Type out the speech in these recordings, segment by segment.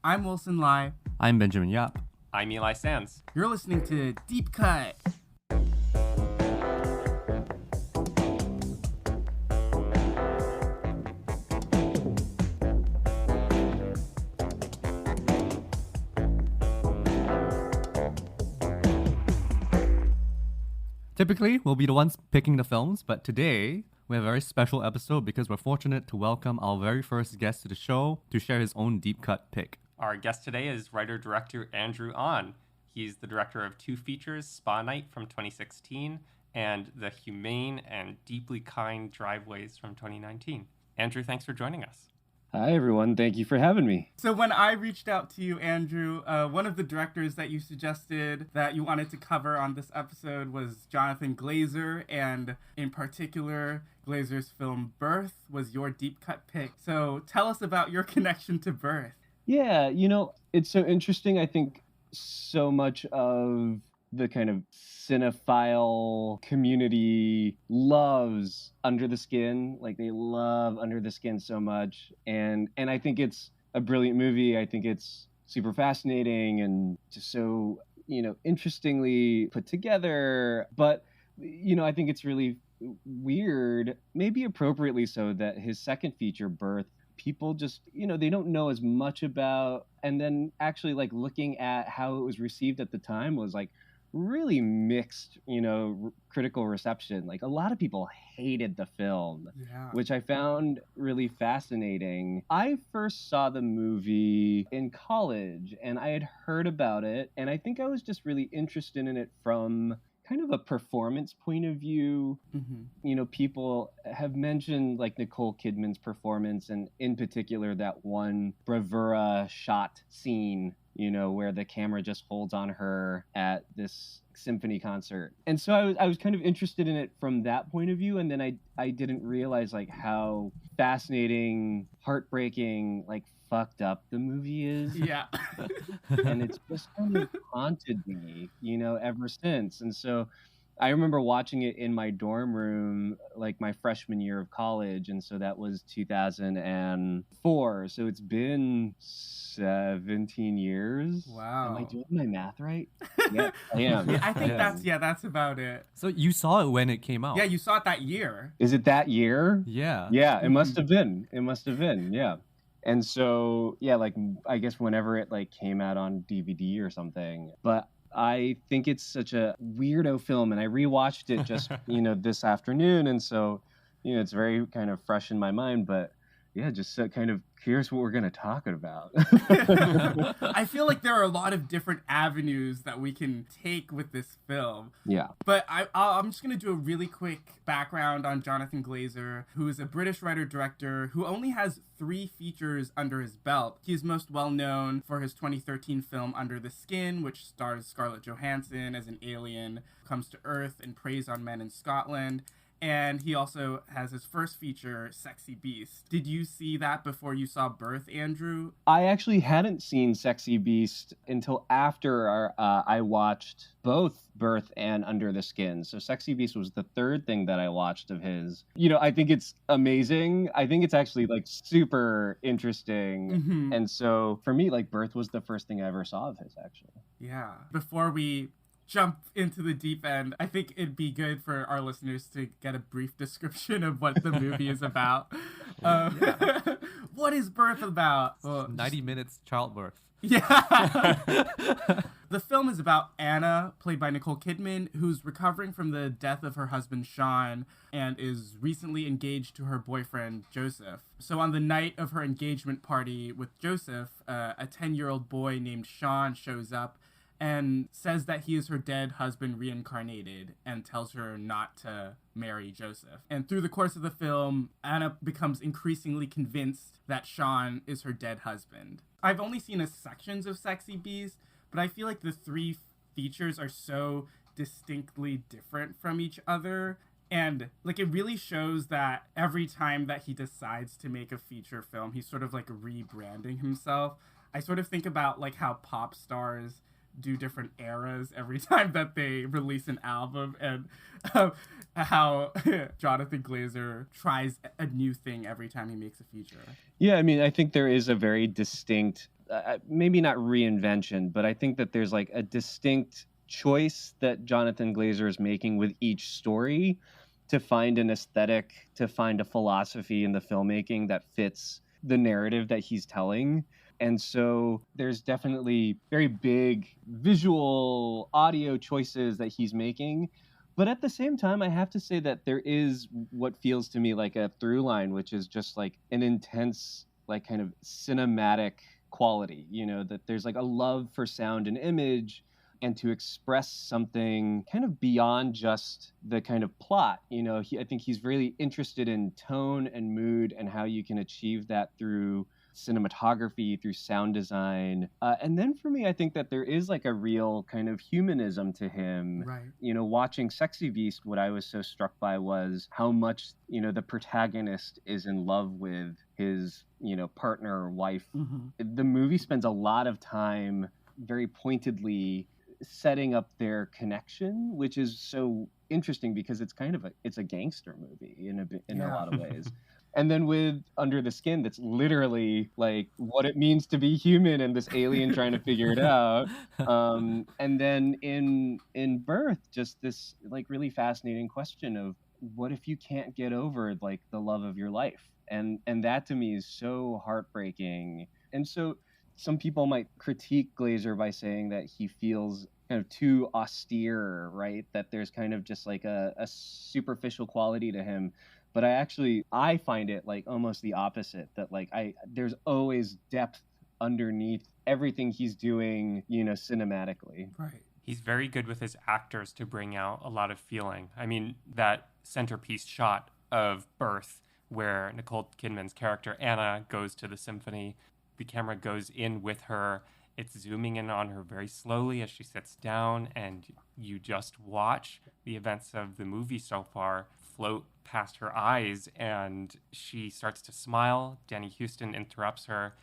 I'm Wilson Lai. I'm Benjamin Yap. I'm Eli Sands. You're listening to Deep Cut. Typically, we'll be the ones picking the films, but today we have a very special episode because we're fortunate to welcome our very first guest to the show to share his own deep cut pick. Our guest today is writer-director Andrew Ahn. He's the director of two features, Spa Night from 2016 and The Humane and Deeply Kind Driveways from 2019. Andrew, thanks for joining us. Hi, everyone. Thank you for having me. So when I reached out to you, Andrew, one of the directors that you suggested that you wanted to cover on this episode was Jonathan Glazer, and in particular, Glazer's film Birth was your deep cut pick. So tell us about your connection to Birth. Yeah, it's so interesting. I think so much of the kind of cinephile community loves Under the Skin. Like, they love Under the Skin so much. And I think it's a brilliant movie. I think it's super fascinating and just so, interestingly put together. But, I think it's really weird, maybe appropriately so, that his second feature, Birth, people just, they don't know as much about. And then actually, looking at how it was received at the time was really mixed, critical reception. A lot of people hated the film, which I found really fascinating. I first saw the movie in college and I had heard about it. And I think I was just really interested in it from kind of a performance point of view. Mm-hmm. People have mentioned Nicole Kidman's performance, and in particular that one bravura shot scene, where the camera just holds on her at this symphony concert. And so I was kind of interested in it from that point of view. And then I didn't realize how fascinating, heartbreaking, fucked up the movie is. Yeah. And it's just kind of haunted me, ever since. And so I remember watching it in my dorm room, my freshman year of college. And so that was 2004. So it's been 17 years. Wow. Am I doing my math right? Yeah, I am. I think that's about it. So you saw it when it came out? Yeah, you saw it that year. Is it that year? Yeah. Yeah, it must have been. Yeah. And so, I guess whenever it came out on DVD or something. But I think it's such a weirdo film, and I rewatched it just, this afternoon. And so, it's very kind of fresh in my mind, but yeah, just so kind of curious what we're going to talk about. I feel like there are a lot of different avenues that we can take with this film. Yeah. But I'm just going to do a really quick background on Jonathan Glazer, who is a British writer-director who only has 3 features under his belt. He is most well known for his 2013 film Under the Skin, which stars Scarlett Johansson as an alien who comes to Earth and preys on men in Scotland. And he also has his first feature, Sexy Beast. Did you see that before you saw Birth, Andrew? I actually hadn't seen Sexy Beast until after I watched both Birth and Under the Skin. So Sexy Beast was the third thing that I watched of his. I think it's amazing. I think it's actually super interesting. Mm-hmm. And so for me, Birth was the first thing I ever saw of his, actually. Yeah. Before we jump into the deep end, I think it'd be good for our listeners to get a brief description of what the movie is about. What is Birth about? Well, 90 minutes childbirth. Yeah. The film is about Anna, played by Nicole Kidman, who's recovering from the death of her husband, Sean, and is recently engaged to her boyfriend, Joseph. So on the night of her engagement party with Joseph, a 10-year-old boy named Sean shows up and says that he is her dead husband reincarnated and tells her not to marry Joseph. And through the course of the film, Anna becomes increasingly convinced that Sean is her dead husband. I've only seen sections of Sexy Beast, but I feel like the 3 features are so distinctly different from each other. And it really shows that every time that he decides to make a feature film, he's sort of rebranding himself. I sort of think about how pop stars do different eras every time that they release an album, and how Jonathan Glazer tries a new thing every time he makes a feature. Yeah, I mean, I think there is a very distinct, maybe not reinvention, but I think that there's like a distinct choice that Jonathan Glazer is making with each story to find an aesthetic, to find a philosophy in the filmmaking that fits the narrative that he's telling. And so there's definitely very big visual audio choices that he's making. But at the same time, I have to say that there is what feels to me like a through line, which is just like an intense, like kind of cinematic quality, you know, that there's like a love for sound and image, and to express something kind of beyond just the kind of plot. You know, I think he's really interested in tone and mood and how you can achieve that through cinematography, through sound design. And then for me, I think that there is like a real kind of humanism to him. Right. You know, watching Sexy Beast, what I was so struck by was how much, you know, the protagonist is in love with his, you know, partner or wife. Mm-hmm. The movie spends a lot of time very pointedly setting up their connection, which is so interesting because it's kind of it's a gangster movie in a lot of ways. And then with Under the Skin, that's literally like what it means to be human and this alien trying to figure it out. And then in Birth, just this like really fascinating question of what if you can't get over like the love of your life? And that to me is so heartbreaking. And so some people might critique Glazer by saying that he feels kind of too austere, right? That there's kind of just like a superficial quality to him. But I find it like almost the opposite, that like there's always depth underneath everything he's doing, you know, cinematically. Right. He's very good with his actors to bring out a lot of feeling. I mean, that centerpiece shot of Birth, where Nicole Kidman's character Anna goes to the symphony, the camera goes in with her. It's zooming in on her very slowly as she sits down, and you just watch the events of the movie so far float past her eyes, and she starts to smile. Danny Houston interrupts her.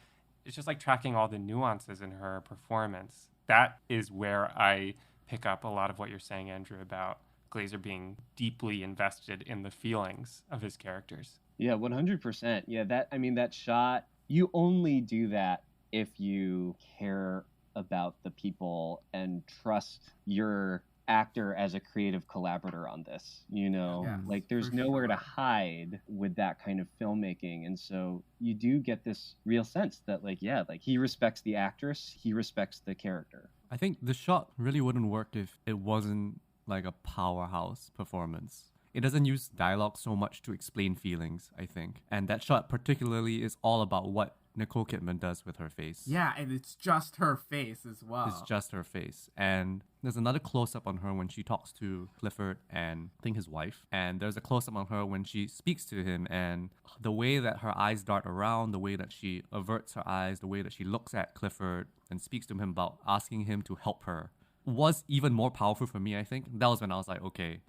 It's just like tracking all the nuances in her performance. That is where I pick up a lot of what you're saying, Andrew, about Glazer being deeply invested in the feelings of his characters. Yeah, 100%. Yeah, that shot, you only do that if you care about the people and trust your actor as a creative collaborator on this, you know? Yes, like there's nowhere to hide with that kind of filmmaking. And so you do get this real sense that like, yeah, like he respects the actress, he respects the character. I think the shot really wouldn't work if it wasn't like a powerhouse performance. It doesn't use dialogue so much to explain feelings, I think. And that shot particularly is all about what Nicole Kidman does with her face. Yeah, and it's just her face as well. It's just her face. And there's another close-up on her when she talks to Clifford and I think his wife. And there's a close-up on her when she speaks to him, and the way that her eyes dart around, the way that she averts her eyes, the way that she looks at Clifford and speaks to him about asking him to help her was even more powerful for me, I think. That was when I was like, okay,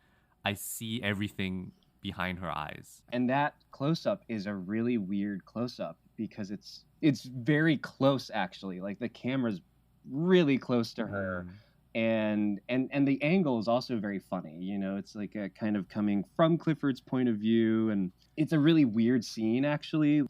I see everything behind her eyes. And that close-up is a really weird close-up because it's very close, actually. Like the camera's really close to her. And the angle is also very funny. You know, it's like a kind of coming from Clifford's point of view. And it's a really weird scene, actually.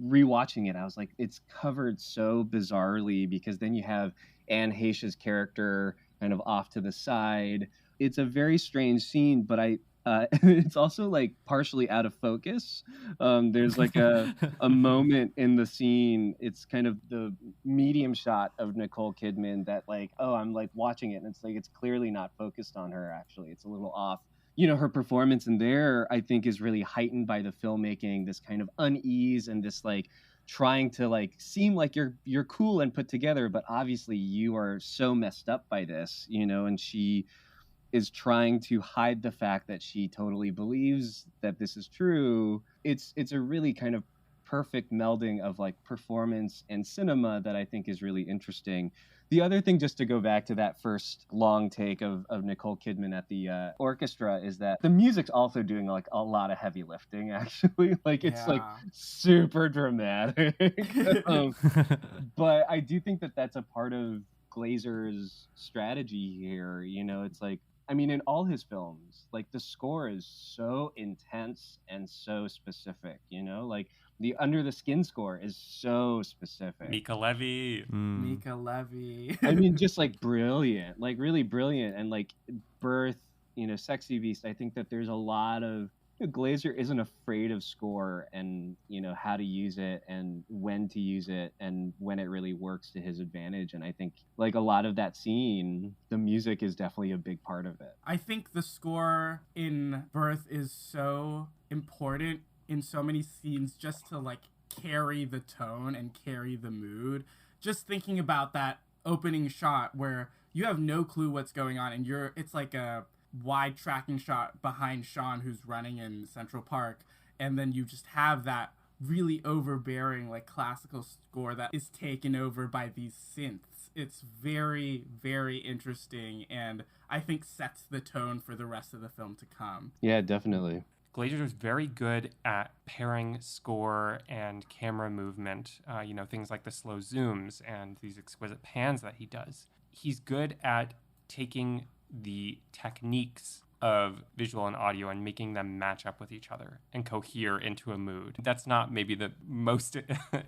Rewatching it, I was like, it's covered so bizarrely because then you have Anne Heche's character kind of off to the side. It's a very strange scene, but it's also like partially out of focus. There's like a moment in the scene. It's kind of the medium shot of Nicole Kidman that like, oh, I'm like watching it and it's like, it's clearly not focused on her. Actually, it's a little off. You know, her performance in there, I think, is really heightened by the filmmaking, this kind of unease and this like trying to like seem like you're cool and put together, but obviously you are so messed up by this, you know, and she is trying to hide the fact that she totally believes that this is true. It's a really kind of perfect melding of like performance and cinema that I think is really interesting. The other thing, just to go back to that first long take of Nicole Kidman at the orchestra, is that the music's also doing like a lot of heavy lifting, actually. Like it's like super dramatic. But I do think that that's a part of Glazer's strategy here. It's like, I mean, in all his films, like the score is so intense and so specific, like the Under the Skin score is so specific. Mika Levy. Mika Levy. I mean, just like brilliant, like really brilliant. And like Birth, Sexy Beast, I think that there's a lot of, Glazer isn't afraid of score and, how to use it and when to use it and when it really works to his advantage. And I think like a lot of that scene, the music is definitely a big part of it. I think the score in Birth is so important in so many scenes just to like carry the tone and carry the mood. Just thinking about that opening shot where you have no clue what's going on and it's like a wide tracking shot behind Sean who's running in Central Park, and then you just have that really overbearing like classical score that is taken over by these synths. It's very, very interesting and I think sets the tone for the rest of the film to come. Yeah, definitely. Glazer was very good at pairing score and camera movement, things like the slow zooms and these exquisite pans that he does. He's good at taking the techniques of visual and audio and making them match up with each other and cohere into a mood. That's not maybe the most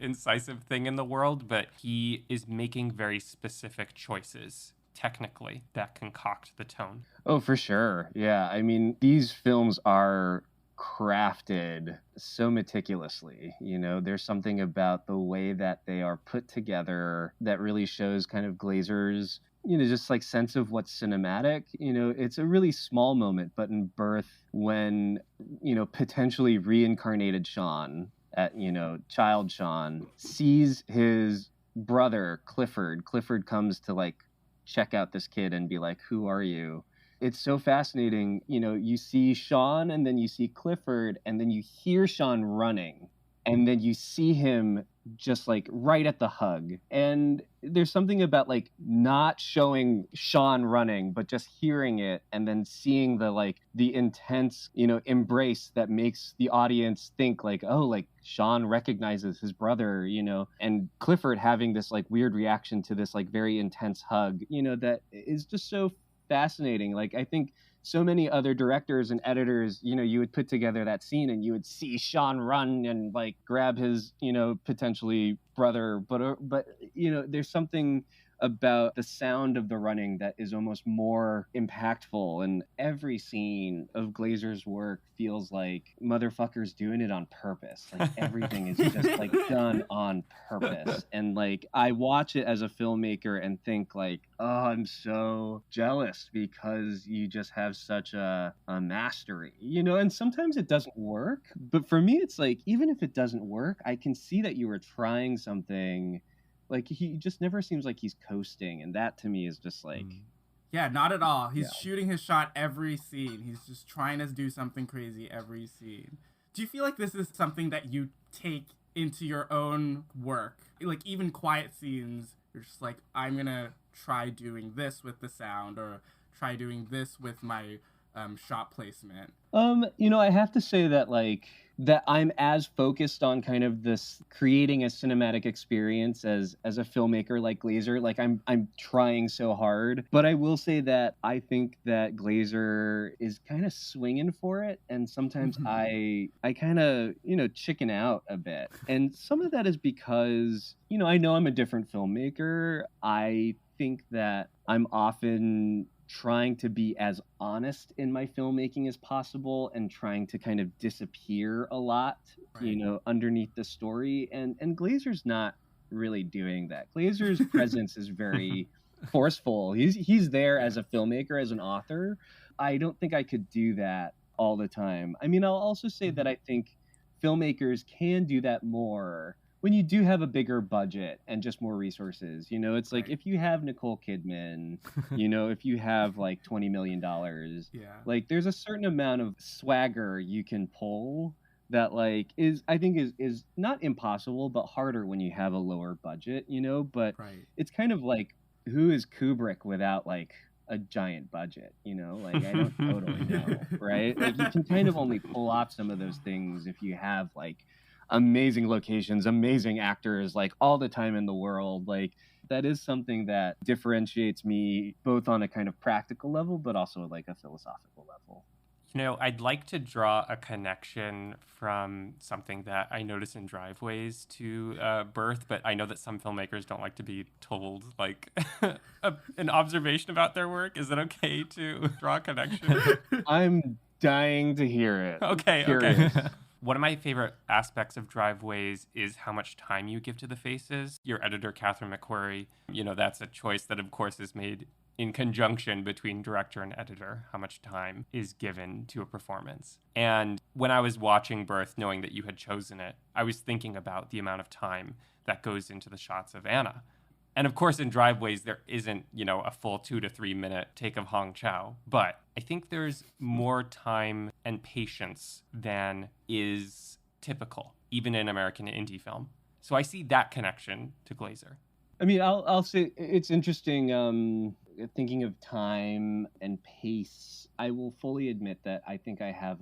incisive thing in the world, but he is making very specific choices technically that concoct the tone. Oh, for sure. Yeah. I mean, these films are crafted so meticulously. There's something about the way that they are put together that really shows kind of Glazer's just like sense of what's cinematic. It's a really small moment, but in Birth, when, potentially reincarnated Sean at, child Sean sees his brother, Clifford comes to like check out this kid and be like, who are you? It's so fascinating. You see Sean and then you see Clifford and then you hear Sean running and then you see him just like right at the hug. And there's something about like not showing Sean running, but just hearing it and then seeing the intense, embrace that makes the audience think like, oh, like Sean recognizes his brother, and Clifford having this like weird reaction to this like very intense hug, that is just so fascinating. Like, I think so many other directors and editors, you would put together that scene and you would see Sean run and like grab his, potentially brother. But there's something about the sound of the running that is almost more impactful. And every scene of Glazer's work feels like motherfuckers doing it on purpose. Like everything is just like done on purpose. And like I watch it as a filmmaker and think like, oh, I'm so jealous because you just have such a mastery, and sometimes it doesn't work. But for me, it's like, even if it doesn't work, I can see that you were trying something. Like, he just never seems like he's coasting, and that to me is just like... Yeah, not at all. He's shooting his shot every scene. He's just trying to do something crazy every scene. Do you feel like this is something that you take into your own work? Like, even quiet scenes, you're just like, I'm going to try doing this with the sound, or try doing this with my shot placement. I have to say that, like, that I'm as focused on kind of this creating a cinematic experience as a filmmaker like Glazer. Like I'm trying so hard, but I will say that I think that Glazer is kind of swinging for it, and sometimes I kind of chicken out a bit, and some of that is because I know I'm a different filmmaker. I think that I'm often trying to be as honest in my filmmaking as possible and trying to kind of disappear a lot, underneath the story. And Glazer's not really doing that. Glazer's presence is very forceful. He's there as a filmmaker, as an author. I don't think I could do that all the time. I mean, I'll also say that I think filmmakers can do that more when you do have a bigger budget and just more resources. It's like, if you have Nicole Kidman, if you have like $20 million, like there's a certain amount of swagger you can pull that like I think is not impossible, but harder when you have a lower budget, but it's kind of like, who is Kubrick without like a giant budget, like I don't totally know, right? Like you can kind of only pull off some of those things if you have like amazing locations, amazing actors, like all the time in the world. Like That is something that differentiates me both on a kind of practical level, but also like a philosophical level. You know, I'd like to draw a connection from something that I notice in Driveways to Birth, but I know that some filmmakers don't like to be told like an observation about their work. Is it okay to draw a connection? I'm dying to hear it. Okay. Curious. One of my favorite aspects of Driveways is how much time you give to the faces. Your editor, Catherine McQuarrie, you know, that's a choice that, of course, is made in conjunction between director and editor, how much time is given to a performance. And when I was watching Birth, knowing that you had chosen it, I was thinking about the amount of time that goes into the shots of Anna. And of course, in Driveways, there isn't, you know, a full 2 to 3 minute take of Hong Chow. But I think there's more time and patience than is typical, even in American indie film. So I see that connection to Glazer. I mean, I'll say it's interesting thinking of time and pace. I will fully admit that I think I have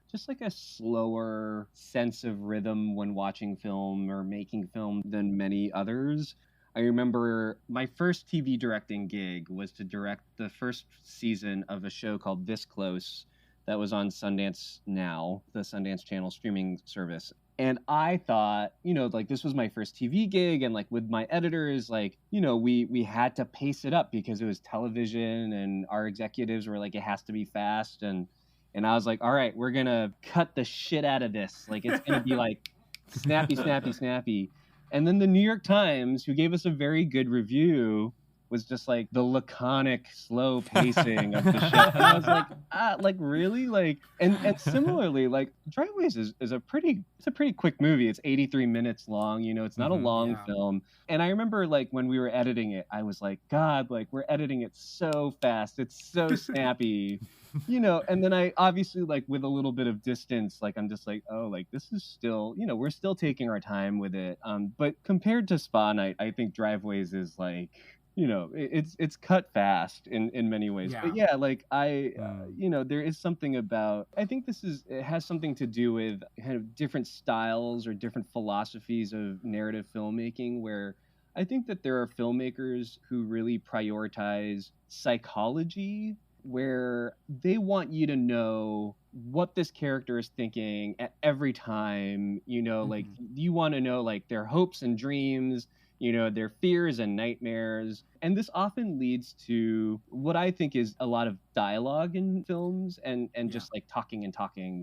just like a slower sense of rhythm when watching film or making film than many others. I remember my first TV directing gig was to direct the first season of a show called This Close that was on Sundance Now, the Sundance Channel streaming service. And I thought, you know, like this was my first TV gig, and like with my editors, like, you know, we had to pace it up because it was television, and our executives were like, it has to be fast. And I was like, all right, we're gonna cut the shit out of this. Like it's gonna be like snappy, snappy, snappy. And then the New York Times, who gave us a very good review, was just like the laconic, slow pacing of the show. And I was like, really? Like, and similarly, like Driveways is a pretty quick movie. It's 83 minutes long. You know, it's not a long film. And I remember like when we were editing it, I was like, God, like we're editing it so fast. It's so snappy. You know, and then I obviously like with a little bit of distance, like I'm just like, oh, like this is still, you know, we're still taking our time with it. But compared to Spa Night, I think Driveways is like, you know, it's cut fast in many ways. Yeah. But yeah, like you know, there is something about, I think it has something to do with kind of different styles or different philosophies of narrative filmmaking, where I think that there are filmmakers who really prioritize psychology, where they want you to know what this character is thinking at every time, you know, like you want to know like their hopes and dreams, you know, their fears and nightmares. And this often leads to what I think is a lot of dialogue in films and just like talking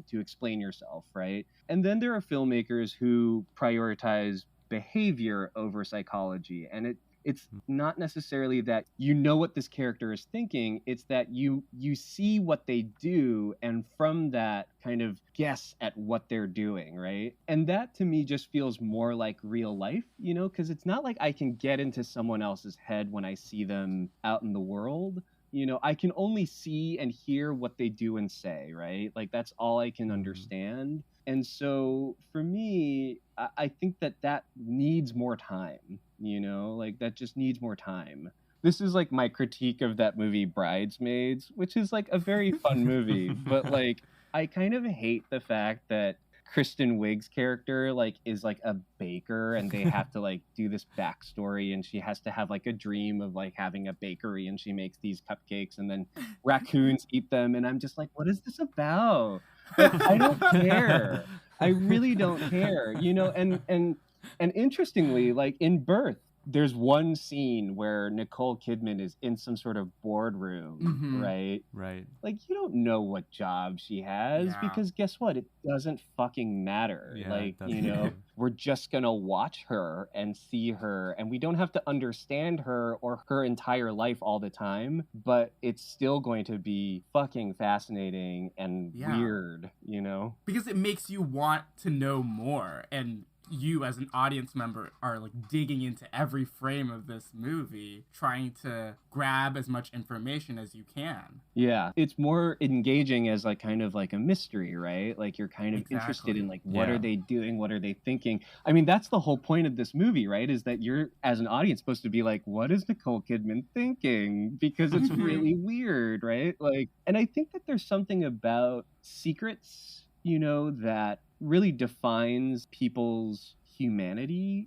to explain yourself, right? And then there are filmmakers who prioritize behavior over psychology. And it's not necessarily that you know what this character is thinking, it's that you see what they do and from that kind of guess at what they're doing, right? And that to me just feels more like real life, you know, because it's not like I can get into someone else's head when I see them out in the world. You know, I can only see and hear what they do and say, right? Like that's all I can understand. And so for me, I think that needs more time, you know, like that just needs more time. This is like my critique of that movie Bridesmaids, which is like a very fun movie, but like I kind of hate the fact that Kristen Wiig's character like is like a baker and they have to like do this backstory and she has to have like a dream of like having a bakery and she makes these cupcakes and then raccoons eat them and I'm just like, what is this about? But I don't care. I really don't care, you know, and interestingly, like in Birth, there's one scene where Nicole Kidman is in some sort of boardroom, right? Right. Like, you don't know what job she has because guess what? It doesn't fucking matter. Yeah, like, you know, we're just going to watch her and see her and we don't have to understand her or her entire life all the time, but it's still going to be fucking fascinating and weird, you know? Because it makes you want to know more, and you as an audience member are like digging into every frame of this movie, trying to grab as much information as you can. Yeah, it's more engaging as like kind of like a mystery, right? Like you're kind of interested in like what are they doing, what are they thinking? I mean, that's the whole point of this movie, right? Is that you're as an audience supposed to be like, what is Nicole Kidman thinking? Because it's really weird, right? Like, and I think that there's something about secrets, you know, that really defines people's humanity,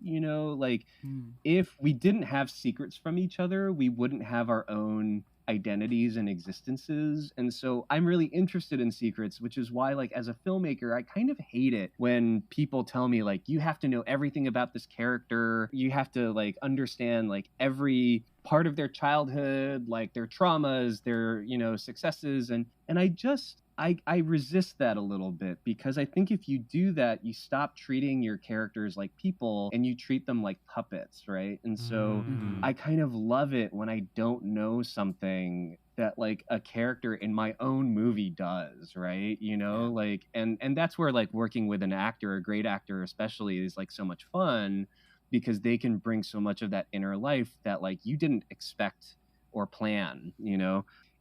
like if we didn't have secrets from each other, we wouldn't have our own identities and existences. And so I'm really interested in secrets, which is why, like, as a filmmaker, I kind of hate it when people tell me, like, you have to know everything about this character, you have to, like, understand, like, every part of their childhood, like their traumas, their successes. And I resist that a little bit, because I think if you do that, you stop treating your characters like people and you treat them like puppets, right? And so I kind of love it when I don't know something that, like, a character in my own movie does, right? Like, and that's where, like, working with an actor, a great actor especially, is, like, so much fun, because they can bring so much of that inner life that, like, you didn't expect or plan.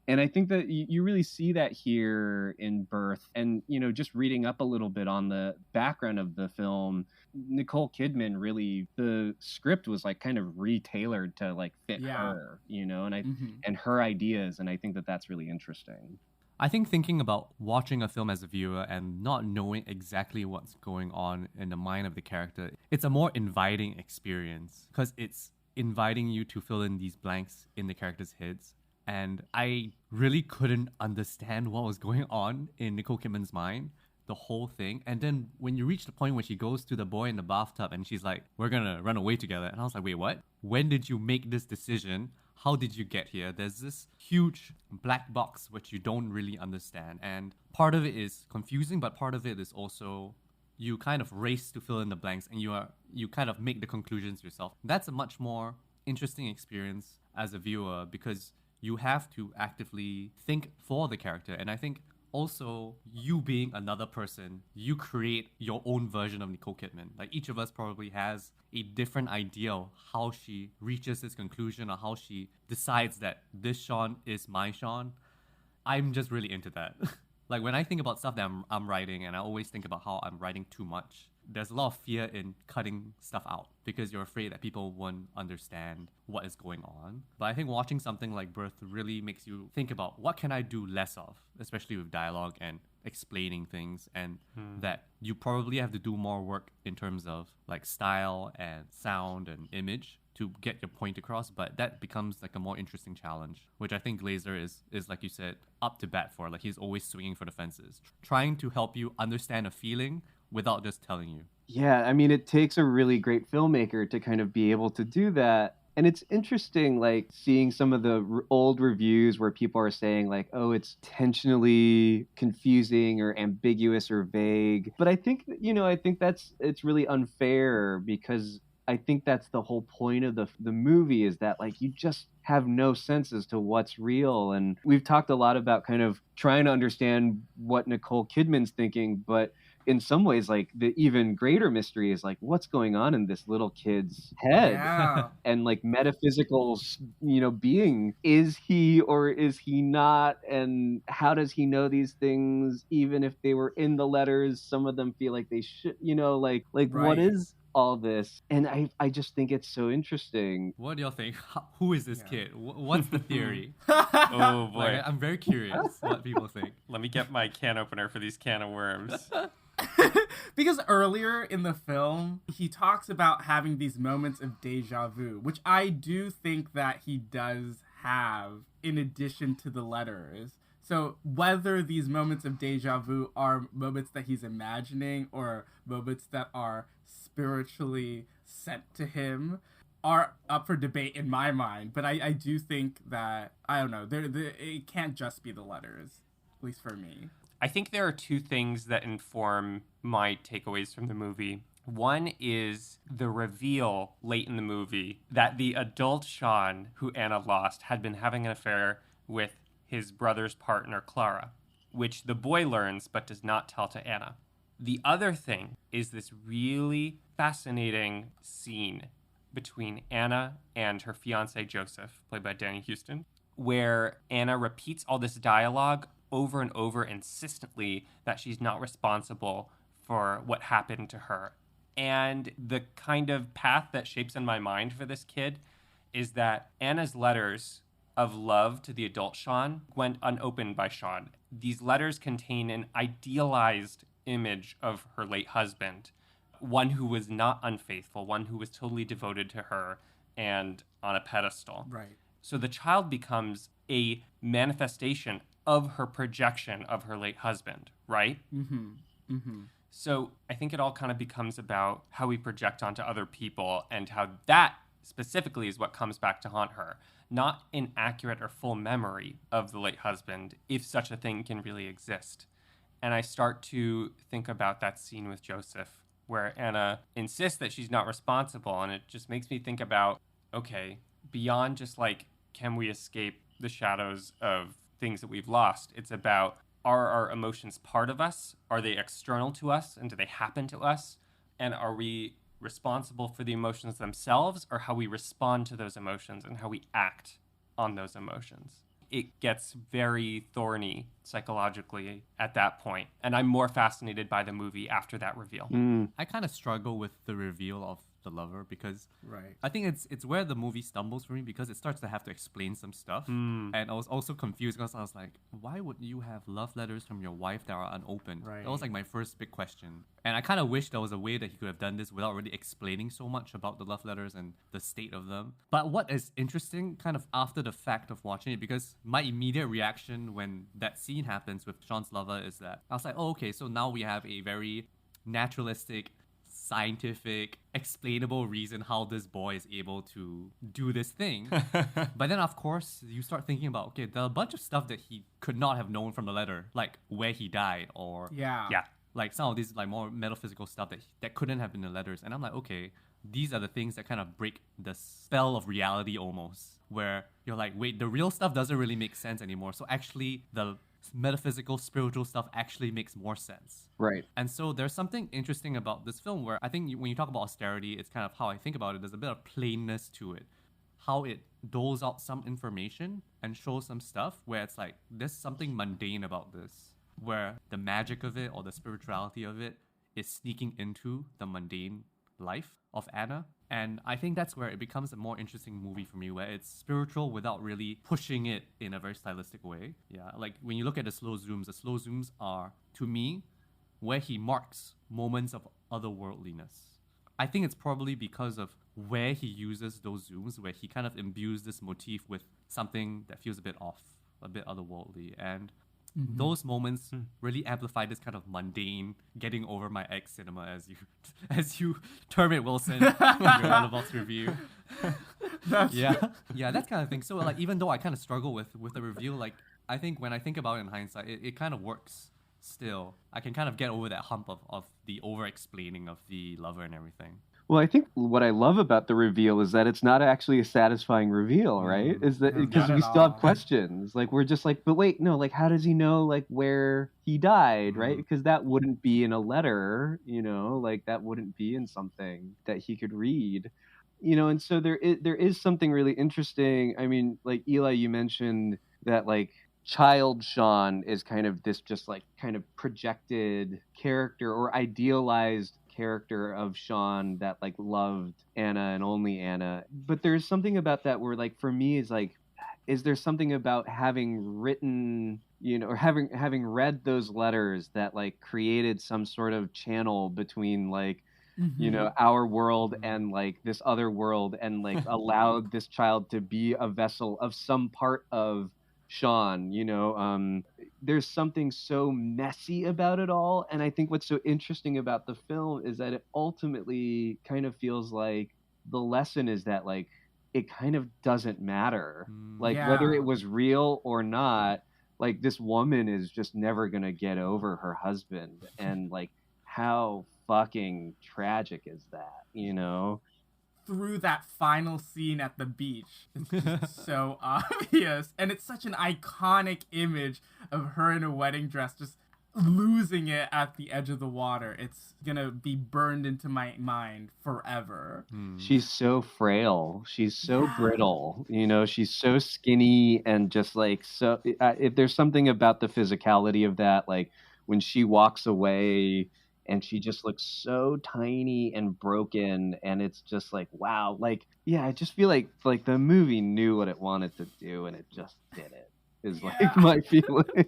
And I think that you really see that here in Birth. And, just reading up a little bit on the background of the film, Nicole Kidman, really, the script was, like, kind of retailored to, like, fit her, and her ideas. And I think that that's really interesting. I think thinking about watching a film as a viewer and not knowing exactly what's going on in the mind of the character, it's a more inviting experience, because it's inviting you to fill in these blanks in the characters' heads. And I really couldn't understand what was going on in Nicole Kidman's mind, the whole thing. And then when you reach the point where she goes to the boy in the bathtub and she's like, we're gonna run away together. And I was like, wait, what? When did you make this decision? How did you get here? There's this huge black box which you don't really understand. And part of it is confusing, but part of it is also you kind of race to fill in the blanks, and you kind of make the conclusions yourself. That's a much more interesting experience as a viewer, because you have to actively think for the character. And I think also, you being another person, you create your own version of Nicole Kidman. Like, each of us probably has a different idea of how she reaches this conclusion, or how she decides that this Sean is my Sean. I'm just really into that. Like, when I think about stuff that I'm writing, and I always think about how I'm writing too much, there's a lot of fear in cutting stuff out, because you're afraid that people won't understand what is going on. But I think watching something like Birth really makes you think about, what can I do less of, especially with dialogue and explaining things, and that you probably have to do more work in terms of, like, style and sound and image to get your point across. But that becomes, like, a more interesting challenge, which I think Glazer is like you said, up to bat for. Like, he's always swinging for the fences, trying to help you understand a feeling without just telling you. Yeah, I mean, it takes a really great filmmaker to kind of be able to do that. And it's interesting, like, seeing some of the old reviews where people are saying, like, oh, it's intentionally confusing or ambiguous or vague. But I think, it's really unfair, because I think that's the whole point of the movie, is that, like, you just have no sense as to what's real. And we've talked a lot about kind of trying to understand what Nicole Kidman's thinking, but in some ways, like, the even greater mystery is, like, what's going on in this little kid's head. And, like, metaphysical, being, is he or is he not? And how does he know these things, even if they were in the letters? Some of them feel like they should, like right. What is all this? And I just think it's so interesting. What do y'all think? Who is this kid? What's the theory? Oh boy, like, I'm very curious what people think. Let me get my can opener for these can of worms. Because earlier in the film, he talks about having these moments of deja vu, which I do think that he does have in addition to the letters. So whether these moments of deja vu are moments that he's imagining or moments that are spiritually sent to him are up for debate in my mind. But I do think that, I don't know, it can't just be the letters, at least for me. I think there are two things that inform my takeaways from the movie. One is the reveal late in the movie that the adult Sean, who Anna lost, had been having an affair with his brother's partner, Clara, which the boy learns but does not tell to Anna. The other thing is this really fascinating scene between Anna and her fiancé, Joseph, played by Danny Houston, where Anna repeats all this dialogue over and over insistently that she's not responsible for what happened to her. And the kind of path that shapes in my mind for this kid is that Anna's letters of love to the adult Sean went unopened by Sean. These letters contain an idealized image of her late husband, one who was not unfaithful, one who was totally devoted to her and on a pedestal. Right. So the child becomes a manifestation of her projection of her late husband, right? Mm-hmm. Mm-hmm. So I think it all kind of becomes about how we project onto other people and how that specifically is what comes back to haunt her. Not an accurate or full memory of the late husband, if such a thing can really exist. And I start to think about that scene with Joseph where Anna insists that she's not responsible. And it just makes me think about, okay, beyond just like, can we escape the shadows of things that we've lost? It's about, are our emotions part of us? Are they external to us? And do they happen to us? And are we responsible for the emotions themselves, or how we respond to those emotions and how we act on those emotions? It gets very thorny psychologically at that point. And I'm more fascinated by the movie after that reveal. I kind of struggle with the reveal of the lover because Right. I think it's where the movie stumbles for me because it starts to have to explain some stuff. And I was also confused because I was like, why would you have love letters from your wife that are unopened? Right. That was like my first big question. And I kind of wish there was a way that he could have done this without really explaining so much about the love letters and the state of them. But what is interesting kind of after the fact of watching it, because my immediate reaction when that scene happens with Sean's lover is that I was like, oh, okay, so now we have a very naturalistic, scientific, explainable reason how this boy is able to do this thing. But then, of course, you start thinking about, okay, there are a bunch of stuff that he could not have known from the letter, like where he died or Yeah. Yeah. like some of these like more metaphysical stuff that couldn't have been in the letters. And I'm like, okay, these are the things that kind of break the spell of reality almost, where you're like, wait, the real stuff doesn't really make sense anymore. So actually, the metaphysical, spiritual stuff actually makes more sense. Right. And so there's something interesting about this film where I think when you talk about austerity, it's kind of how I think about it. There's a bit of plainness to it. How it doles out some information and shows some stuff where it's like, there's something mundane about this, where the magic of it or the spirituality of it is sneaking into the mundane life of Anna. And I think that's where it becomes a more interesting movie for me, where it's spiritual without really pushing it in a very stylistic way. Yeah, like when you look at the slow zooms are, to me, where he marks moments of otherworldliness. I think it's probably because of where he uses those zooms, where he kind of imbues this motif with something that feels a bit off, a bit otherworldly. And those moments really amplify this kind of mundane, getting over my ex cinema, as you term it, Wilson, in your Letterboxd review. Yeah, that kind of thing. So like, even though I kind of struggle with the review, like I think when I think about it in hindsight, it kind of works. Still, I can kind of get over that hump of the over-explaining of the lover and everything. Well, I think what I love about the reveal is that it's not actually a satisfying reveal, right? Is that No, because not we at still have all. questions. Like we're just like, but wait, no, like how does he know like where he died, right? Because that wouldn't be in a letter, like that wouldn't be in something that he could read. And so there is something really interesting. I mean, like Eli, you mentioned that like child Sean is kind of this just like kind of projected character or idealized character of Sean that like loved Anna and only Anna. But there's something about that where like for me is like, is there something about having written, or having read those letters that like created some sort of channel between like our world and like this other world, and like allowed this child to be a vessel of some part of Sean, there's something so messy about it all. And I think what's so interesting about the film is that it ultimately kind of feels like the lesson is that like it kind of doesn't matter, like whether it was real or not. Like this woman is just never gonna get over her husband, and like how fucking tragic is that, Through that final scene at the beach, it's just so obvious. And it's such an iconic image of her in a wedding dress just losing it at the edge of the water. It's gonna be burned into my mind forever. She's so frail. She's so brittle. She's so skinny and just like so. If there's something about the physicality of that, like when she walks away and she just looks so tiny and broken, and it's just like, wow. Like, yeah, I just feel like the movie knew what it wanted to do and it just did it. Is like my feeling.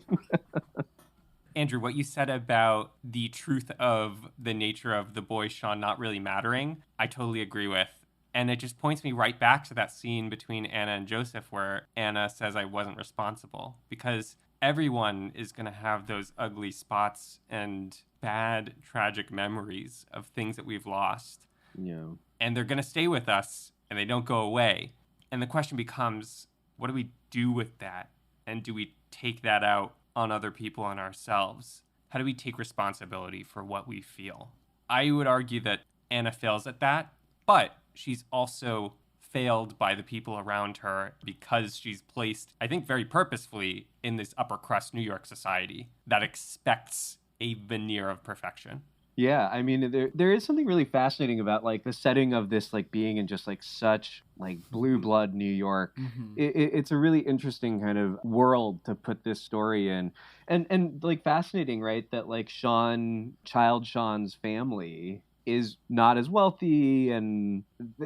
Andrew, what you said about the truth of the nature of the boy Sean not really mattering, I totally agree with. And it just points me right back to that scene between Anna and Joseph where Anna says I wasn't responsible. Because everyone is going to have those ugly spots and bad, tragic memories of things that we've lost. Yeah. And they're going to stay with us and they don't go away. And the question becomes, what do we do with that? And do we take that out on other people and ourselves? How do we take responsibility for what we feel? I would argue that Anna fails at that, but she's also failed by the people around her because she's placed, I think very purposefully, in this upper crust New York society that expects a veneer of perfection. Yeah, I mean, there is something really fascinating about like the setting of this, like being in just like such like blue blood New York. It's a really interesting kind of world to put this story in, and like fascinating, right? That like child Sean's family is not as wealthy, and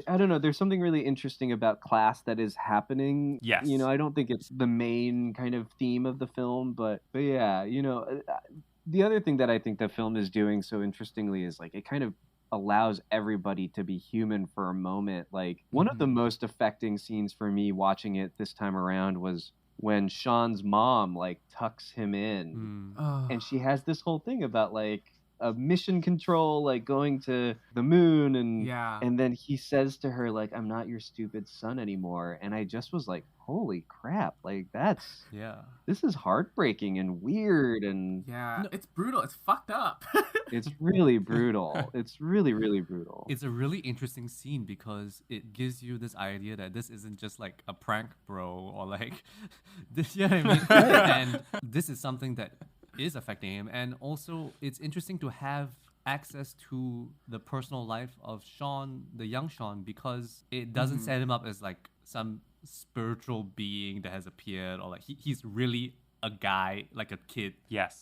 I don't know. There's something really interesting about class that is happening. Yes. You know, I don't think it's the main kind of theme of the film, but yeah, you know. The other thing that I think the film is doing so interestingly is like it kind of allows everybody to be human for a moment. Like one of the most affecting scenes for me watching it this time around was when Sean's mom like tucks him in and she has this whole thing about like a mission control, like going to the moon, and then he says to her like, I'm not your stupid son anymore. And I just was like, holy crap, like this is heartbreaking and weird, and it's brutal, it's fucked up. It's really brutal. It's really, really brutal. It's a really interesting scene because it gives you this idea that this isn't just like a prank, bro, or like this. You know what I mean? And this is something that is affecting him. And also, it's interesting to have access to the personal life of Sean, the young Sean, because it doesn't set him up as like some spiritual being that has appeared, or like he's really a guy, like a kid,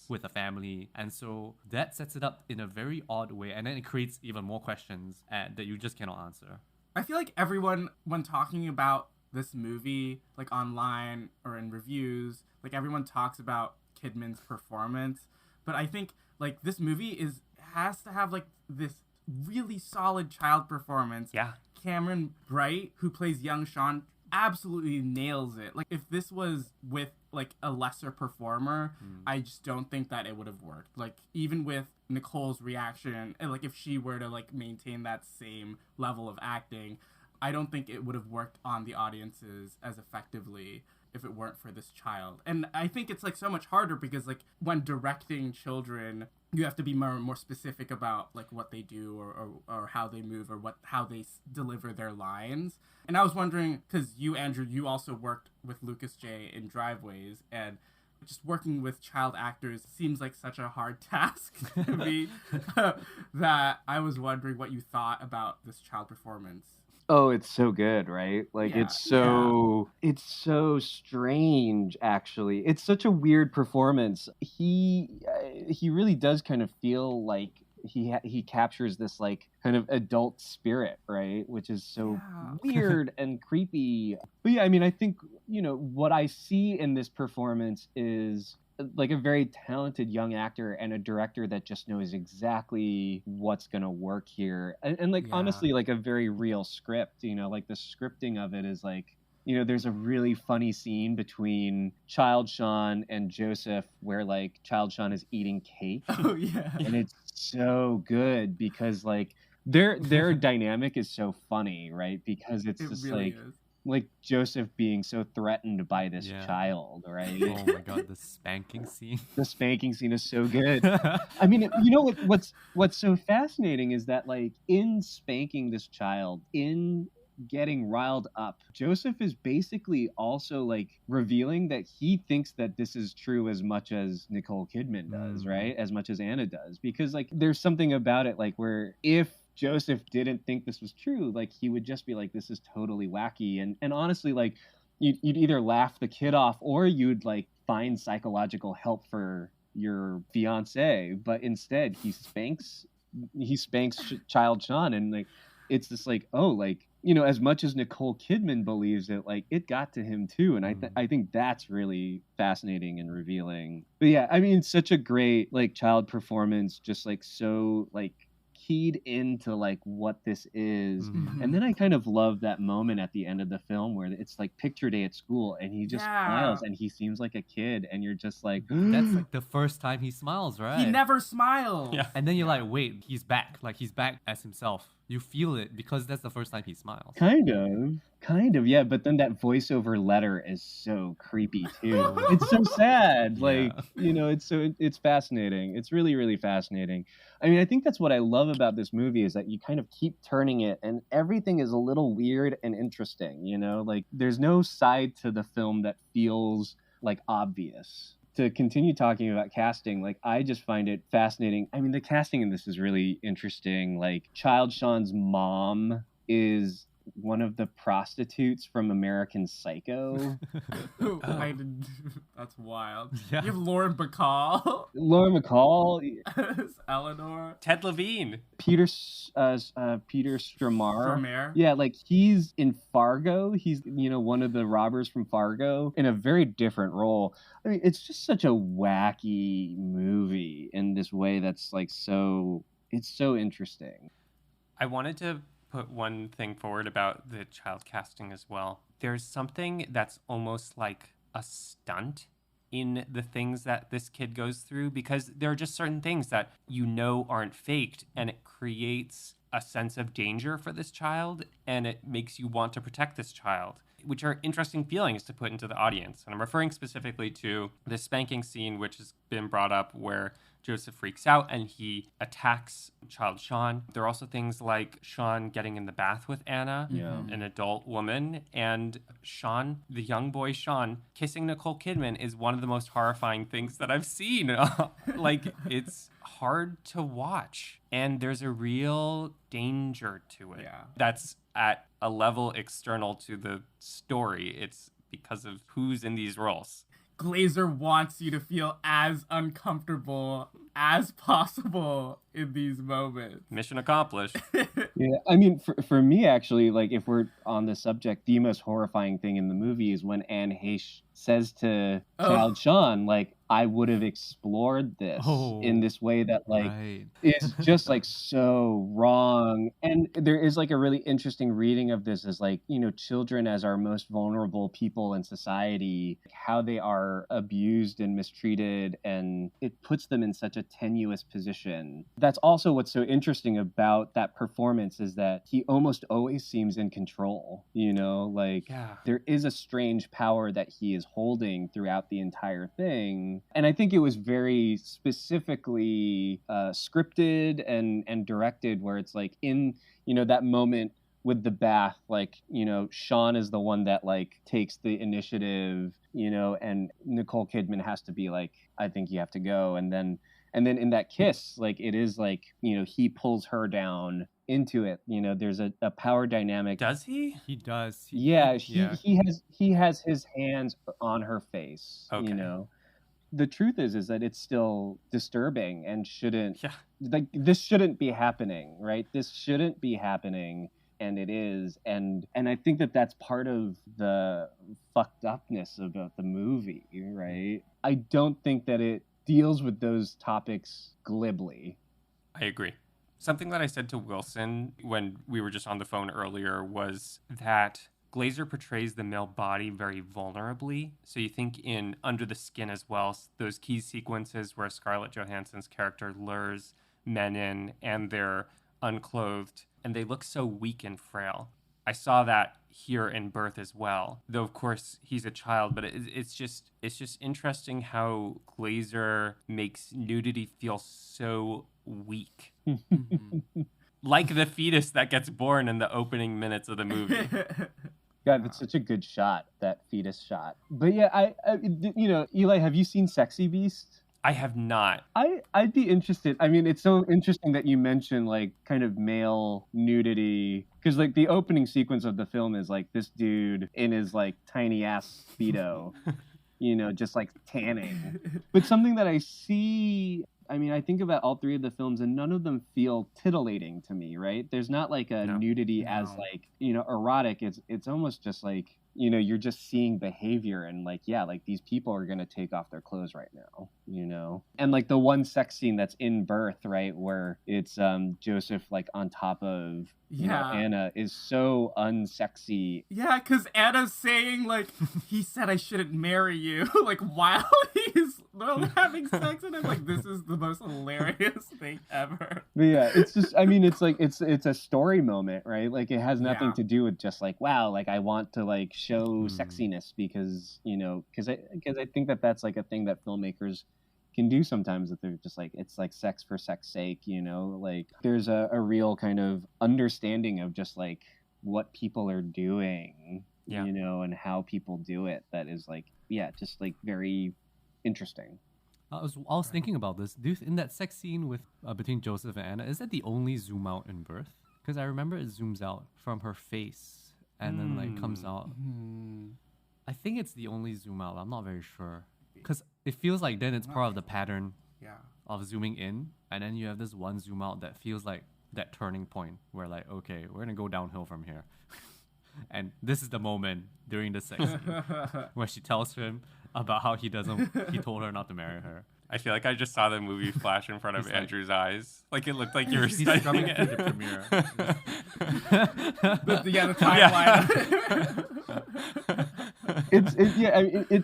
with a family. And so that sets it up in a very odd way, and then it creates even more questions that you just cannot answer. I feel like everyone, when talking about this movie, like online or in reviews, like everyone talks about Kidman's performance, but I think like this movie has to have like this really solid child performance. Cameron Bright, who plays young Sean, absolutely nails it. Like if this was with like a lesser performer, I just don't think that it would have worked. Like even with Nicole's reaction, and like if she were to like maintain that same level of acting, I don't think it would have worked on the audiences as effectively if it weren't for this child. And I think it's like so much harder because like when directing children, you have to be more specific about like what they do or how they move or how they deliver their lines. And I was wondering, because you, Andrew, you also worked with Lucas J in Driveways, and just working with child actors seems like such a hard task to me that I was wondering what you thought about this child performance. Oh, it's so good, right? Like it's so strange actually. It's such a weird performance. He really does kind of feel like he captures this like kind of adult spirit, right? Which is so weird and creepy. But yeah, I mean, I think, you know, what I see in this performance is like a very talented young actor and a director that just knows exactly what's gonna work here, and like honestly, like a very real script. You know, like the scripting of it is like, you know, there's a really funny scene between Child Sean and Joseph where like Child Sean is eating cake. And it's so good because like their dynamic is so funny, right? Because it's just really like Joseph being so threatened by this child, right? Oh my god, the spanking scene. The spanking scene is so good. I mean, you know what's so fascinating is that like in spanking this child, in getting riled up, Joseph is basically also like revealing that he thinks that this is true as much as Nicole Kidman does, right? As much as Anna does. Because like there's something about it like where if Joseph didn't think this was true, like he would just be like, this is totally wacky. And honestly, like you'd either laugh the kid off or you'd like find psychological help for your fiance. But instead he spanks Child Sean, and like it's just like, oh, like as much as Nicole Kidman believes it, like it got to him too. And I think that's really fascinating and revealing. But yeah, I mean, such a great like child performance, just like so like keyed into like what this is. And then I kind of love that moment at the end of the film where it's like picture day at school and he just smiles and he seems like a kid and you're just like That's like the first time he smiles, right? He never smiles. Yeah. And then you're like, wait, he's back. Like he's back as himself. You feel it because that's the first time he smiles. Kind of, yeah. But then that voiceover letter is so creepy too. It's so sad. Like, it's fascinating. It's really, really fascinating. I mean, I think that's what I love about this movie is that you kind of keep turning it and everything is a little weird and interesting, Like there's no side to the film that feels like obvious. To continue talking about casting, like I just find it fascinating. I mean, the casting in this is really interesting. Like Child Sean's mom is one of the prostitutes from American Psycho. That's wild. Yeah. You have Lauren Bacall. Lauren Bacall, as Eleanor. Ted Levine. Peter Stormare. Stormare. Yeah, like he's in Fargo. He's one of the robbers from Fargo in a very different role. I mean, it's just such a wacky movie in this way that's like it's so interesting. I wanted to put one thing forward about the child casting as well. There's something that's almost like a stunt in the things that this kid goes through because there are just certain things that aren't faked and it creates a sense of danger for this child and it makes you want to protect this child, which are interesting feelings to put into the audience. And I'm referring specifically to the spanking scene, which has been brought up where Joseph freaks out and he attacks child Sean. There are also things like Sean getting in the bath with Anna, an adult woman, and Sean, the young boy Sean, kissing Nicole Kidman is one of the most horrifying things that I've seen. Like, it's hard to watch. And there's a real danger to it. Yeah. That's at a level external to the story. It's because of who's in these roles. Glazer wants you to feel as uncomfortable as possible in these moments. Mission accomplished. Yeah, I mean, for me, actually, like, if we're on the subject, the most horrifying thing in the movie is when Anne Heche says to child Sean, like, I would have explored this in this way that, like, is just, like, so wrong. And there is, like, a really interesting reading of this as, like, children as our most vulnerable people in society, how they are abused and mistreated, and it puts them in such a tenuous position. That's also what's so interesting about that performance is that he almost always seems in control, there is a strange power that he is holding throughout the entire thing. And I think it was very specifically scripted and directed where it's like in, that moment with the bath, like, Sean is the one that like takes the initiative, and Nicole Kidman has to be like, I think you have to go. And then in that kiss, like it is like, he pulls her down into it. There's a power dynamic. Does he? He does. He has his hands on her face. Okay. The truth is that it's still disturbing and shouldn't like this shouldn't be happening, right? This shouldn't be happening. And it is, and I think that that's part of the fucked upness about the movie, right? I don't think that it deals with those topics glibly. I agree. Something that I said to Wilson when we were just on the phone earlier was that Glazer portrays the male body very vulnerably. So you think in Under the Skin as well, those key sequences where Scarlett Johansson's character lures men in and they're unclothed and they look so weak and frail. I saw that here in Birth as well, though of course he's a child, but it's just interesting how Glazer makes nudity feel so weak. Like the fetus that gets born in the opening minutes of the movie. God, that's such a good shot, that fetus shot. But yeah, I Eli, have you seen Sexy Beast? I have not. I'd be interested. I mean, it's so interesting that you mention like kind of male nudity because like the opening sequence of the film is like this dude in his like tiny ass Speedo, just like tanning. But something that I see I mean, I think about all three of the films and none of them feel titillating to me, right? There's not like a No. nudity as No. like, erotic. It's almost just like, you're just seeing behavior and like, yeah, like these people are going to take off their clothes right now, And like the one sex scene that's in Birth, right, where it's Joseph like on top of Anna is so unsexy. Yeah, because Anna's saying, like, he said I shouldn't marry you, like, while he's having sex, and I'm like, this is the most hilarious thing ever. But yeah, it's just, I mean, it's like, it's a story moment, right? Like, it has nothing to do with just like, wow, like, I want to like show sexiness because, because I think that that's like a thing that filmmakers can do sometimes, that they're just like, it's like sex for sex sake, like there's a real kind of understanding of just like what people are doing, and how people do it, that is like, yeah, just like very interesting. I was thinking about this. In that sex scene with between Joseph and Anna, is that the only zoom out in Birth? Because I remember it zooms out from her face and then like comes out. I think it's the only zoom out. I'm not very sure. Because it feels like then it's part of the pattern of zooming in, and then you have this one zoom out that feels like that turning point where like, okay, we're gonna go downhill from here. And this is the moment during the sex scene where she tells him about how he told her not to marry her. I feel like I just saw the movie flash in front of Andrew's eyes. Like it looked like you were He's studying strumming it. through the premiere. The timeline.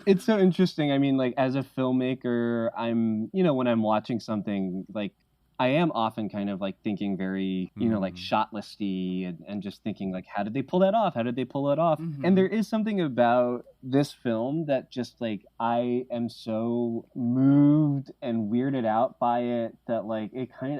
It's so interesting. I mean, like as a filmmaker, I'm when I'm watching something, like I am often kind of like thinking very like shot listy and just thinking like, how did they pull that off? How did they pull it off? And there is something about this film that just like I am so moved and weirded out by it that like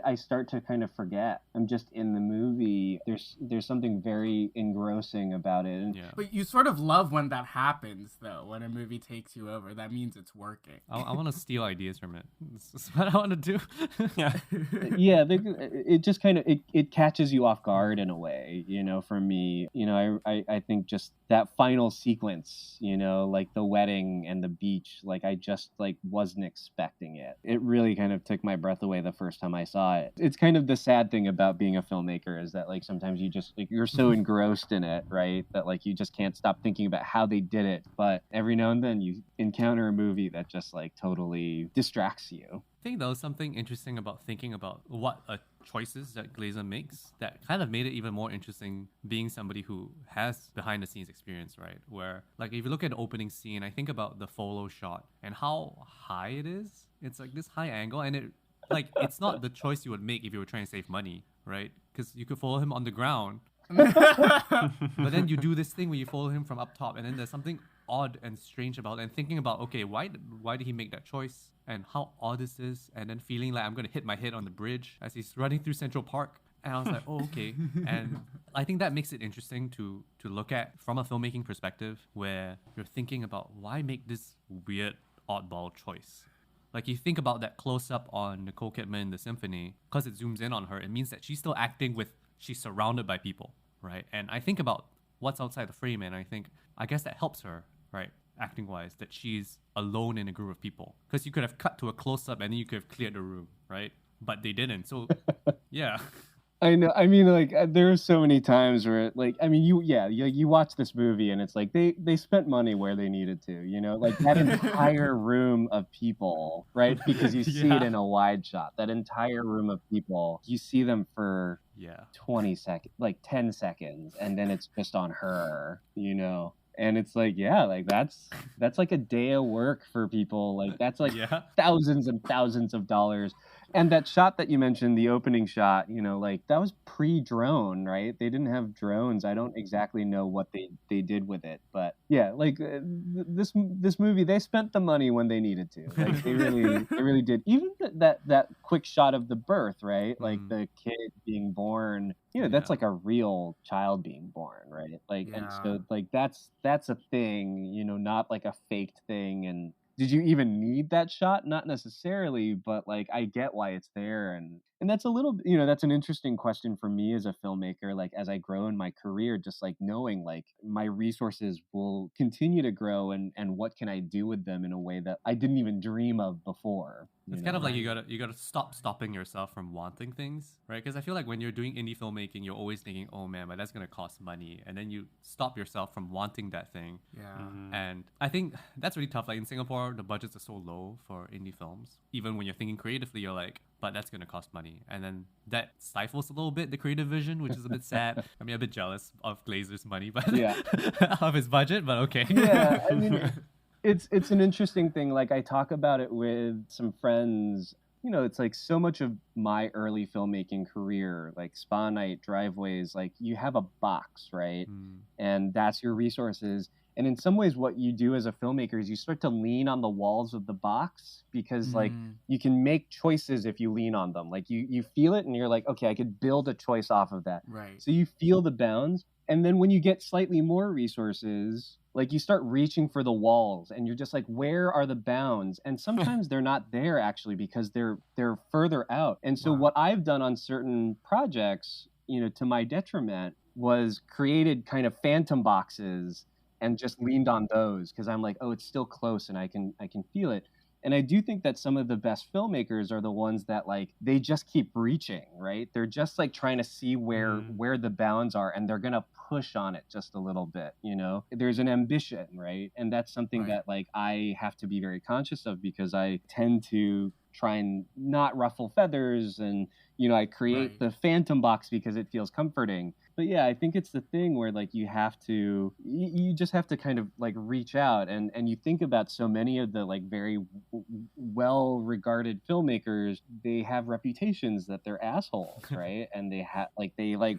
I start to kind of forget I'm just in the movie. There's something very engrossing about it. And But you sort of love when that happens, though. When a movie takes you over, that means it's working. I want to steal ideas from it. This is what I want to do. Yeah, it just kind of it catches you off guard in a way, for me. I think just that final sequence, like the wedding and the beach, like I just like wasn't expecting it. It really kind of took my breath away the first time I saw it. It's kind of the sad thing about being a filmmaker is that like sometimes you just like you're so engrossed in it, right, that like you just can't stop thinking about how they did it. But every now and then you encounter a movie that just like totally distracts you. I think there was something interesting about thinking about what choices that Glazer makes that kind of made it even more interesting being somebody who has behind the scenes experience, right? Where like if you look at the opening scene, I think about the follow shot and how high it is. It's like this high angle, and it like it's not the choice you would make if you were trying to save money, right? Because you could follow him on the ground. But then you do this thing where you follow him from up top, and then there's something odd and strange about it, and thinking about, okay, why did he make that choice and how odd this is, and then feeling like I'm going to hit my head on the bridge as he's running through Central Park. And I was like, oh, okay. And I think that makes it interesting to look at from a filmmaking perspective where you're thinking about why make this weird oddball choice. Like you think about that close-up on Nicole Kidman in The Symphony, because it zooms in on her, it means that she's still acting she's surrounded by people, right? And I think about what's outside the frame, and I guess that helps her, right? Acting wise, that she's alone in a group of people. Because you could have cut to a close-up and then you could have cleared the room, right? But they didn't. So, yeah. I know. I mean, like, there are so many times where, like, I mean, you watch this movie and it's like they spent money where they needed to, like that entire room of people, right? Because you see it in a wide shot. That entire room of people, you see them for 20 seconds, like 10 seconds, and then it's just on her, And it's like, yeah, like that's like a day of work for people. Like that's like thousands and thousands of dollars. And that shot that you mentioned, the opening shot, like that was pre-drone, right? They didn't have drones. I don't exactly know what they did with it, but yeah, like this movie, they spent the money when they needed to. Like they really did. Even that quick shot of the birth, right? Like the kid being born, that's like a real child being born, right? Like, and so like that's a thing, not like a faked thing. And did you even need that shot? Not necessarily, but like I get why it's there, and And that's a little, that's an interesting question for me as a filmmaker. Like, as I grow in my career, just like knowing like my resources will continue to grow, and what can I do with them in a way that I didn't even dream of before. It's kind of like you gotta stop stopping yourself from wanting things, right? Because I feel like when you're doing indie filmmaking, you're always thinking, oh man, but that's gonna cost money, and then you stop yourself from wanting that thing. Yeah. And I think that's really tough. Like in Singapore, the budgets are so low for indie films. Even when you're thinking creatively, you're like, but that's gonna cost money, and then that stifles a little bit the creative vision, which is a bit sad. I mean, a bit jealous of Glazer's money, but of his budget, but okay. Yeah, I mean, it's an interesting thing. Like, I talk about it with some friends. It's like so much of my early filmmaking career, like Spa Night, Driveways, like you have a box, right? And that's your resources. And in some ways, what you do as a filmmaker is you start to lean on the walls of the box, because like you can make choices if you lean on them. Like you feel it and you're like, okay, I could build a choice off of that. Right. So you feel the bounds. And then when you get slightly more resources, like you start reaching for the walls and you're just like, where are the bounds? And sometimes they're not there actually, because they're further out. And so what I've done on certain projects, to my detriment, was created kind of phantom boxes and just leaned on those, because I'm like, oh, it's still close and I can feel it. And I do think that some of the best filmmakers are the ones that like they just keep reaching, right? They're just like trying to see where the bounds are, and they're gonna push on it just a little bit. There's an ambition, right? And that's something that like I have to be very conscious of, because I tend to try and not ruffle feathers, and I create the phantom box because it feels comforting. But yeah, I think it's the thing where like you just have to kind of like reach out, and you think about so many of the like very well regarded filmmakers, they have reputations that they're assholes, right? And they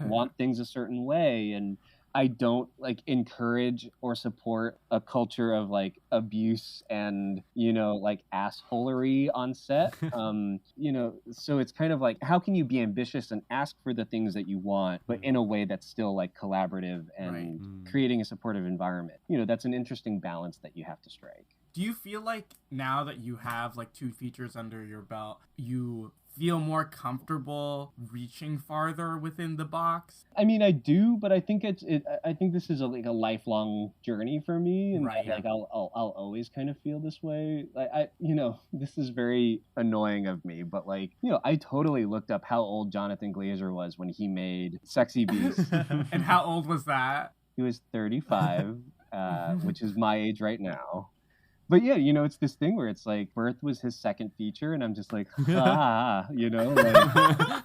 want things a certain way, and I don't like encourage or support a culture of like abuse and, like assholery on set. So it's kind of like, how can you be ambitious and ask for the things that you want, but in a way that's still like collaborative and creating a supportive environment? That's an interesting balance that you have to strike. Do you feel like now that you have like 2 features under your belt, you feel more comfortable reaching farther within the box? I mean, I do, but I think I think this is a lifelong journey for me, and like I'll always kind of feel this way. I this is very annoying of me, but like I totally looked up how old Jonathan Glazer was when he made Sexy Beast. And how old was that? He was 35, which is my age right now. But yeah, it's this thing where it's like Birth was his second feature, and I'm just like, like,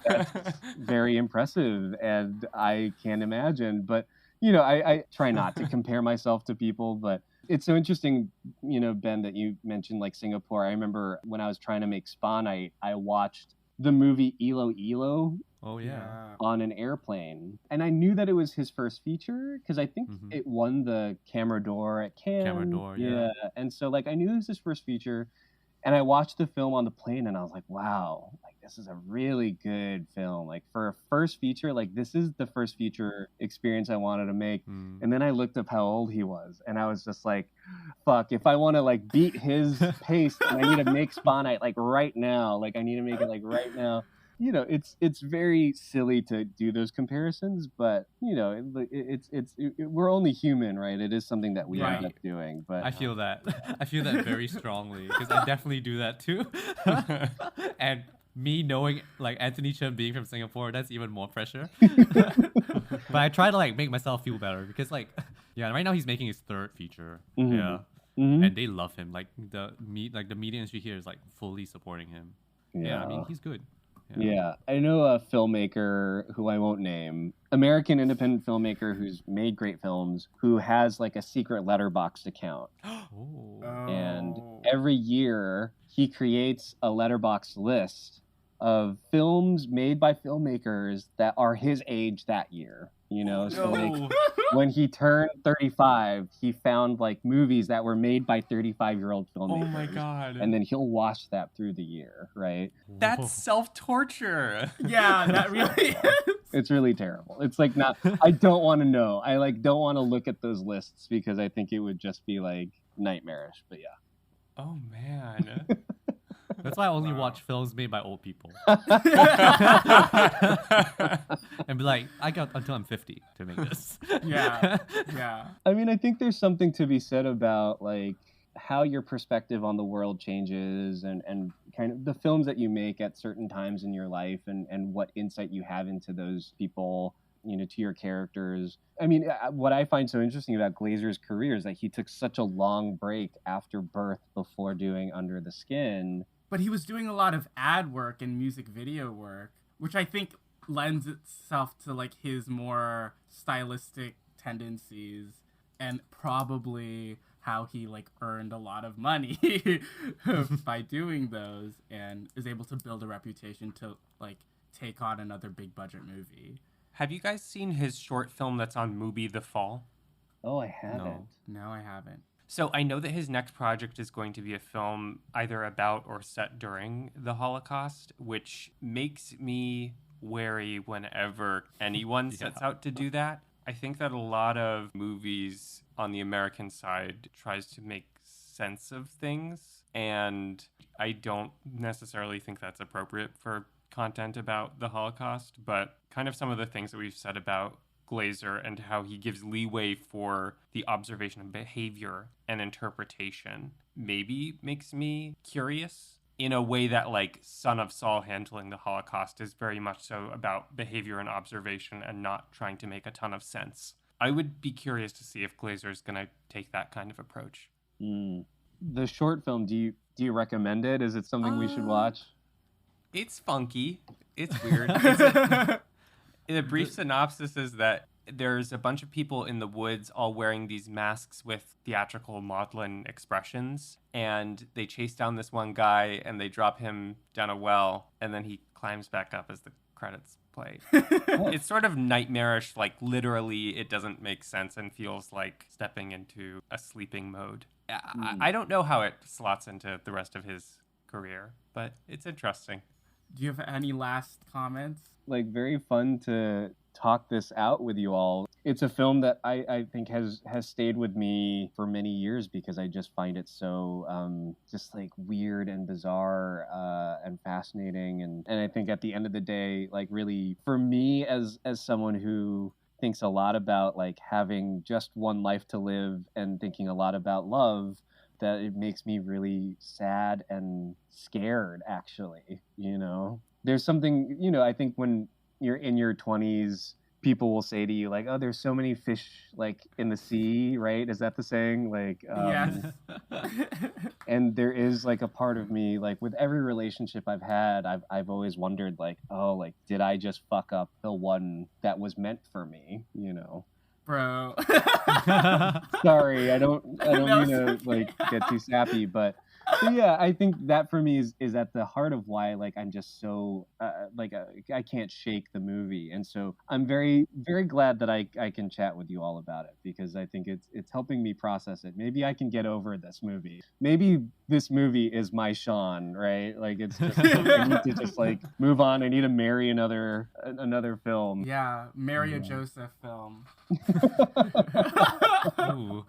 that's very impressive, and I can't imagine. But I try not to compare myself to people, but it's so interesting, Ben, that you mentioned like Singapore. I remember when I was trying to make Spa Night, I watched the movie Ilo Ilo. Oh yeah. On an airplane, and I knew that it was his first feature because I think it won the Camera d'Or at Cannes. Camera d'Or, yeah. And so like I knew it was his first feature, and I watched the film on the plane, and I was like, wow, like this is a really good film. Like for a first feature, like this is the first feature experience I wanted to make. And then I looked up how old he was, and I was just like, fuck, if I want to like beat his pace, then I need to make Spa Night like right now. Like I need to make it like right now. It's very silly to do those comparisons, but we're only human, right? It is something that we end up doing. But I feel that very strongly, because I definitely do that too. And me knowing like Anthony Chen being from Singapore, that's even more pressure. But I try to like make myself feel better, because like right now he's making his 3rd feature. And they love him. Like the media industry here is like fully supporting him. I mean, he's good. Yeah, I know a filmmaker who I won't name, American independent filmmaker who's made great films, who has like a secret Letterboxd account. And every year he creates a Letterboxd list of films made by filmmakers that are his age that year. So like when he turned 35, he found like movies that were made by 35-year-old filmmakers. Oh my god. And then he'll watch that through the year, right? That's self-torture. Yeah, that really is. It's really terrible. It's like I don't want to know. I like don't want to look at those lists, because I think it would just be like nightmarish, but yeah. Oh man. That's why I only watch films made by old people. And be like, I got until I'm 50 to make this. Yeah. I mean, I think there's something to be said about like how your perspective on the world changes and kind of the films that you make at certain times in your life and what insight you have into those people, you know, to your characters. I mean, what I find so interesting about Glazer's career is that he took such a long break after Birth before doing Under the Skin. But he was doing a lot of ad work and music video work, which I think lends itself to like his more stylistic tendencies and probably how he like earned a lot of money by doing those and is able to build a reputation to like take on another big budget movie. Have you guys seen his short film that's on Mubi The Fall? Oh, I haven't. No, I haven't. So I know that his next project is going to be a film either about or set during the Holocaust, which makes me wary whenever anyone sets out to do that. I think that a lot of movies on the American side tries to make sense of things, and I don't necessarily think that's appropriate for content about the Holocaust, but kind of some of the things that we've said about Glazer and how he gives leeway for the observation of behavior and interpretation maybe makes me curious in a way that like Son of Saul handling the Holocaust is very much so about behavior and observation and not trying to make a ton of sense. I would be curious to see if Glazer is going to take that kind of approach. The short film, do you recommend it? Is it something we should watch? It's funky. It's weird. The brief synopsis is that there's a bunch of people in the woods all wearing these masks with theatrical maudlin expressions, and they chase down this one guy and they drop him down a well, and then he climbs back up as the credits play. It's sort of nightmarish, like literally it doesn't make sense and feels like stepping into a sleeping mode. I don't know how it slots into the rest of his career, but it's interesting. Do you have any last comments? Like, very fun to talk this out with you all. It's a film that I think has stayed with me for many years because I just find it so just like weird and bizarre and fascinating. And I think at the end of the day, like really for me as someone who thinks a lot about like having just one life to live and thinking a lot about love, that it makes me really sad and scared, actually, you know? There's something, you know, I think when you're in your 20s, people will say to you, like, oh, there's so many fish, like, in the sea, right? Is that the saying? Like, Yes. And there is, like, a part of me, like, with every relationship I've had, I've always wondered, like, oh, like, did I just fuck up the one that was meant for me, you know? Bro. Sorry, I don't mean to like get too sappy, but yeah, I think that for me is at the heart of why like I'm just so I can't shake the movie, and so I'm very very glad that I can chat with you all about it because I think it's helping me process it. Maybe I can get over this movie. Maybe this movie is my Sean, right? Like it's just I need to just like move on. I need to marry another film. Yeah, marry a Joseph film. Ooh.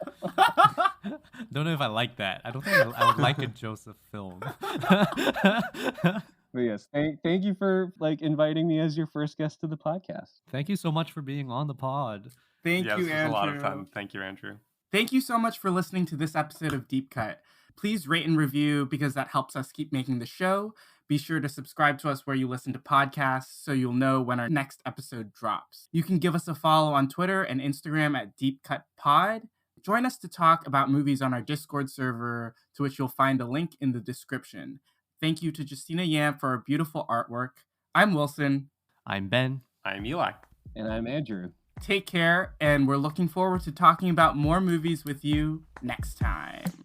Don't know if I like that. I don't think I would like a Joseph film. But yes, thank you for like inviting me as your first guest to the podcast. Thank you so much for being on the pod. Thank you, This was Andrew. a lot of fun. Thank you, Andrew. Thank you so much for listening to this episode of Deep Cut. Please rate and review because that helps us keep making the show. Be sure to subscribe to us where you listen to podcasts so you'll know when our next episode drops. You can give us a follow on Twitter and Instagram at Deep Cut Pod. Join us to talk about movies on our Discord server, to which you'll find a link in the description. Thank you to Justina Yam for our beautiful artwork. I'm Wilson. I'm Ben. I'm Eli. And I'm Andrew. Take care, and we're looking forward to talking about more movies with you next time.